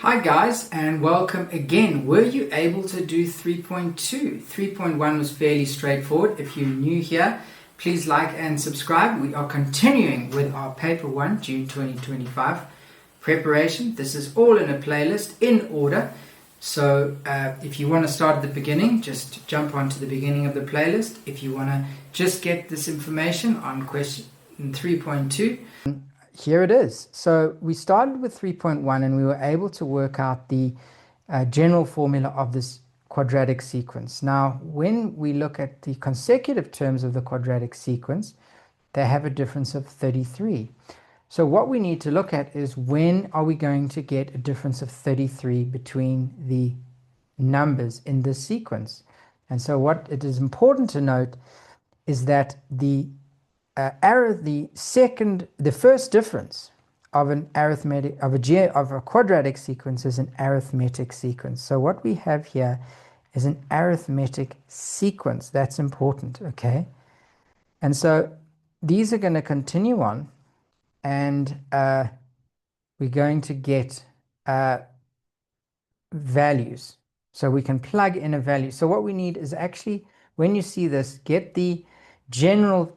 Hi guys, and welcome again. Were you able to do 3.2? 3.1 was fairly straightforward. If you're new here, please like and subscribe. We are continuing with our paper 1, June 2025 preparation. This is all in a playlist in order. So if you want to start at the beginning, just jump onto the beginning of the playlist. If you want to just get this information on question 3.2, here it is. So we started with 3.1 and we were able to work out the general formula of this quadratic sequence. Now, when we look at the consecutive terms of the quadratic sequence, they have a difference of 33. So what we need to look at is when are we going to get a difference of 33 between the numbers in this sequence. And so what it is important to note is that the first difference of a quadratic sequence is an arithmetic sequence. So what we have here is an arithmetic sequence. That's important, okay? And so these are going to continue on, and we're going to get values. So we can plug in a value. So what we need is actually, when you see this, get the general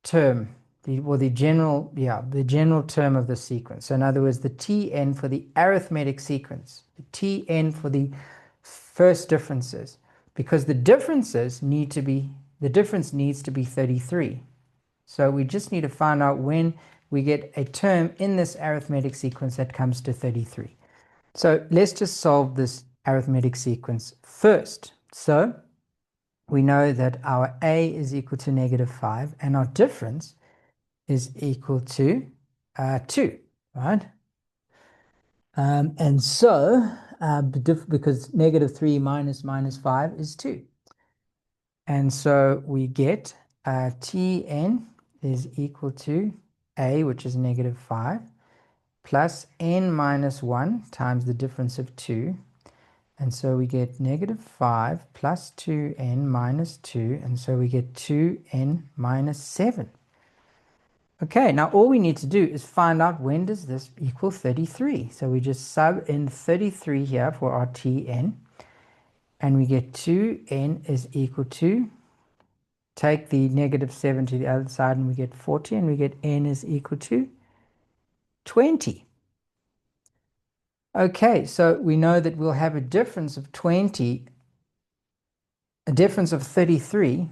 term, the general term of the sequence. So in other words, the Tn for the arithmetic sequence, the Tn for the first differences, because the difference needs to be 33. So we just need to find out when we get a term in this arithmetic sequence that comes to 33. So let's just solve this arithmetic sequence first. So we know that our a is equal to -5 and our difference is equal to 2, right? And so, because -3 minus -5 is 2. And so we get Tn is equal to a, which is -5, plus n minus 1 times the difference of 2. And so we get -5 plus 2n minus 2, and so we get 2n minus 7. Okay, now all we need to do is find out when does this equal 33. So we just sub in 33 here for our Tn, and we get 2n is equal to, take the -7 to the other side, and we get 40, and we get n is equal to 20. Okay, so we know that we'll have a difference of 33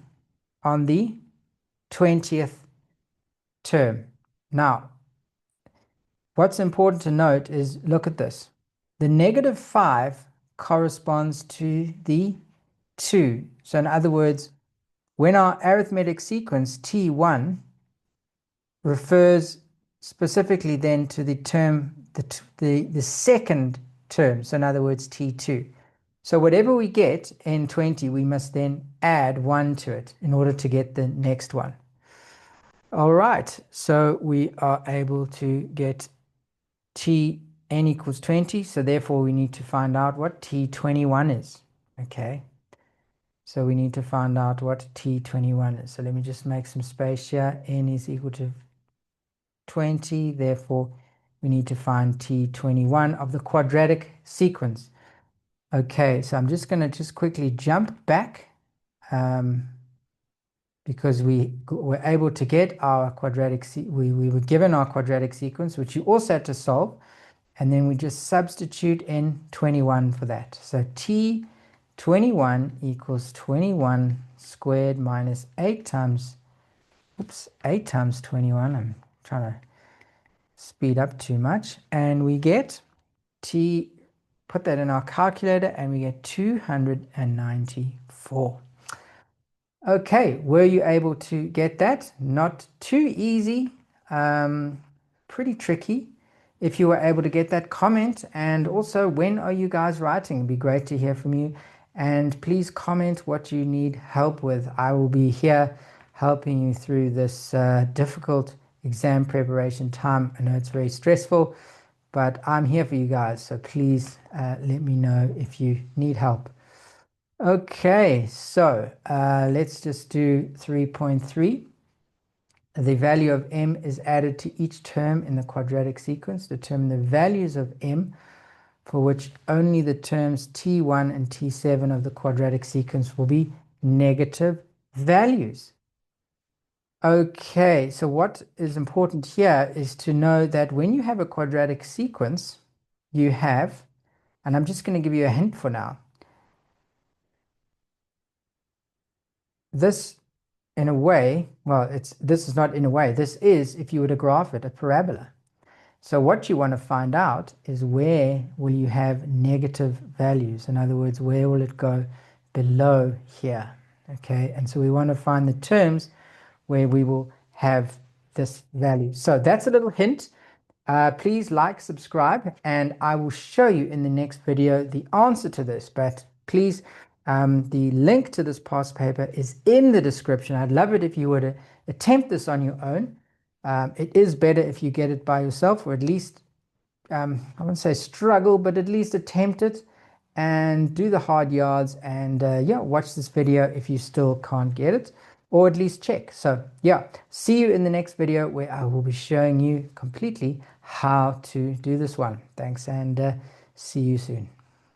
on the 20th term. Now, what's important to note is, look at this. The -5 corresponds to the 2. So in other words, when our arithmetic sequence T1 refers specifically then to the term, the second term, so in other words T2. So whatever we get in 20, we must then add 1 to it in order to get the next one. All right, so we are able to get Tn equals 20, so therefore we need to find out what T21 is, okay? So we need to find out what T21 is. So let me just make some space here. N is equal to 20, therefore we need to find T21 of the quadratic sequence. Okay, so I'm just going to quickly jump back because we were able to get our quadratic, we were given our quadratic sequence, which you also had to solve, and then we just substitute in 21 for that. So T21 equals 21 squared minus 8 times 21. I'm trying to speed up too much. And we get put that in our calculator, and we get 294. Okay, were you able to get that? Not too easy, pretty tricky. If you were able to get that, comment. And also, when are you guys writing? It'd be great to hear from you. And please comment what you need help with. I will be here helping you through this difficult exam preparation time. I know it's very stressful, but I'm here for you guys. So please let me know if you need help. Okay, so let's just do 3.3. The value of m is added to each term in the quadratic sequence. Determine the values of m for which only the terms t1 and t7 of the quadratic sequence will be negative values. Okay, so what is important here is to know that when you have a quadratic sequence, you have, and I'm just going to give you a hint for now, this in a way, well, this is not in a way, this is, if you were to graph it, a parabola. So what you want to find out is where will you have negative values? In other words, where will it go below here? Okay, and so we want to find the terms where we will have this value. So that's a little hint. Please like, subscribe, and I will show you in the next video the answer to this. But please, the link to this past paper is in the description. I'd love it if you were to attempt this on your own. It is better if you get it by yourself, or at least, I wouldn't say struggle, but at least attempt it and do the hard yards, and yeah, watch this video if you still can't get it, or at least check. So yeah, see you in the next video where I will be showing you completely how to do this one. Thanks, and see you soon.